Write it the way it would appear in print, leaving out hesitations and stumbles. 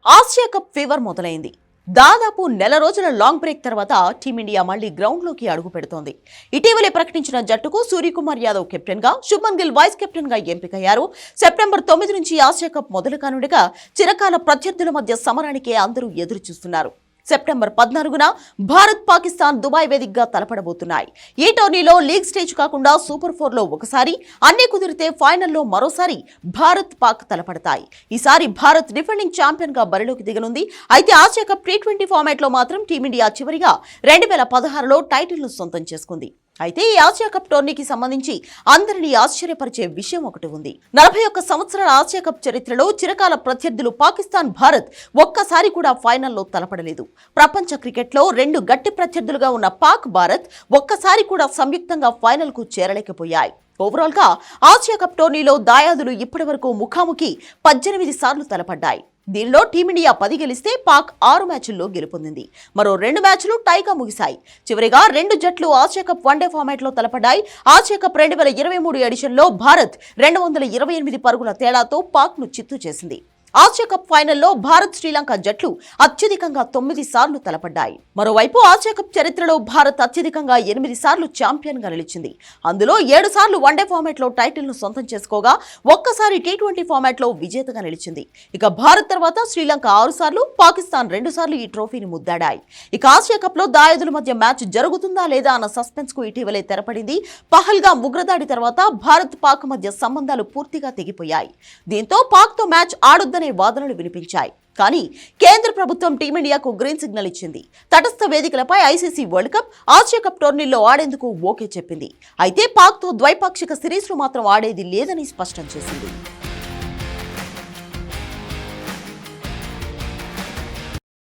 Asia cup fever మొదలైంది. దాదాపు నెల రోజుల లాంగ్ బ్రేక్ తర్వాత టీమిండియా మళ్లీ గ్రౌండ్లోకి అడుగు పెడుతోంది. ఇటీవలే ప్రకటించిన జట్టుకు సూర్యకుమార్ యాదవ్ కెప్టెన్ గా, శుభ్మన్ గిల్ వైస్ కెప్టెన్ గా ఎంపికయ్యారు. సెప్టెంబర్ 9 నుంచి ఆసియా కప్ మొదలు కానుండగా చిరకాల ప్రత్యర్థుల మధ్య సమరానికే అందరూ ఎదురు చూస్తున్నారు. సెప్టెంబర్ 14న భారత్, పాకిస్తాన్ దుబాయ్ వేదికగా తలపడబోతున్నాయి. ఈ టోర్నీలో లీగ్ స్టేజ్ కాకుండా సూపర్ 4లో ఒకసారి, అన్ని కుదిరితే ఫైనల్లో మరోసారి భారత్, పాక్ తలపడతాయి. ఈసారి భారత్ డిఫెండింగ్ ఛాంపియన్ గా బరిలోకి దిగనుంది. అయితే ఆసియా కప్ T20 ఫార్మాట్ లో మాత్రం టీమిండియా చివరిగా 2016లో టైటిల్ ను సొంతం చేసుకుంది. అయితే ఈ ఆసియా కప్ టోర్నీకి సంబంధించి అందరినీ ఆశ్చర్యపరిచే విషయం ఒకటి ఉంది. 41 సంవత్సరాల ఆసియా కప్ చరిత్రలో చిరకాల ప్రత్యర్థులు పాకిస్తాన్, భారత్ ఒక్కసారి కూడా ఫైనల్లో తలపడలేదు. ప్రపంచ క్రికెట్లో 2 గట్టి ప్రత్యర్థులుగా ఉన్న పాక్, భారత్ ఒక్కసారి కూడా సంయుక్తంగా ఫైనల్ కు చేరలేకపోయాయి. ఓవరాల్ గా ఆసియా కప్ టోర్నీలో దాయాదులు ఇప్పటి వరకు ముఖాముఖి 18 సార్లు తలపడ్డాయి. దీనిలో టీమిండియా 10 గెలిస్తే పాక్ 6 మ్యాచ్ల్లో గెలుపొందింది. మరో 2 మ్యాచ్లు టైగా ముగిశాయి. చివరిగా 2 జట్లు ఆసియా కప్ వన్డే ఫార్మాట్ లో తలపడ్డాయి. ఆసియా కప్ 2023 ఎడిషన్లో భారత్ 228 పరుగుల తేడాతో పాక్ ను చిత్తు చేసింది. ఆసియా కప్ ఫైనల్లో భారత్, శ్రీలంక జట్లు అత్యధికంగా 9 సార్లు తలపడ్డాయి. మరోవైపు ఆసియా కప్ చరిత్రలో భారత్ అత్యధికంగా 8 సార్లు ఛాంపియన్ గా నిలిచింది. అందులో 7 సార్లు వన్డే ఫార్మాట్ లో టైటిల్ ను సొంతం చేసుకోగా, ఒక్కసారి T20 ఫార్మాట్ లో విజేతగా నిలిచింది. ఇక భారత్ తర్వాత శ్రీలంక 6 సార్లు, పాకిస్తాన్ 2 సార్లు ఈ ట్రోఫీని ముద్దాడాయి. ఇక ఆసియా కప్ లో దాయాదుల మధ్య మ్యాచ్ జరుగుతుందా లేదా అన్న సస్పెన్స్ కు ఇటీవలే తెరపడింది. పహల్గామ్ ఉగ్రదాడి తర్వాత భారత్, పాక్ మధ్య సంబంధాలు పూర్తిగా తెగిపోయాయి. దీంతో పాక్ తో మ్యాచ్ ఆడొద్దని వాదనలు వినిపించాయి. కానీ కేంద్ర ప్రభుత్వం టీమిండియాకు గ్రీన్ సిగ్నల్ ఇచ్చింది. తటస్థ వేదికలపై ICC World Cup, Asia Cup టోర్నీల్లో ఆడేందుకు ఓకే చెప్పింది. అయితే పాక్ తో ద్వైపాక్షిక సిరీస్లు మాత్రం ఆడేది లేదని స్పష్టం చేసింది.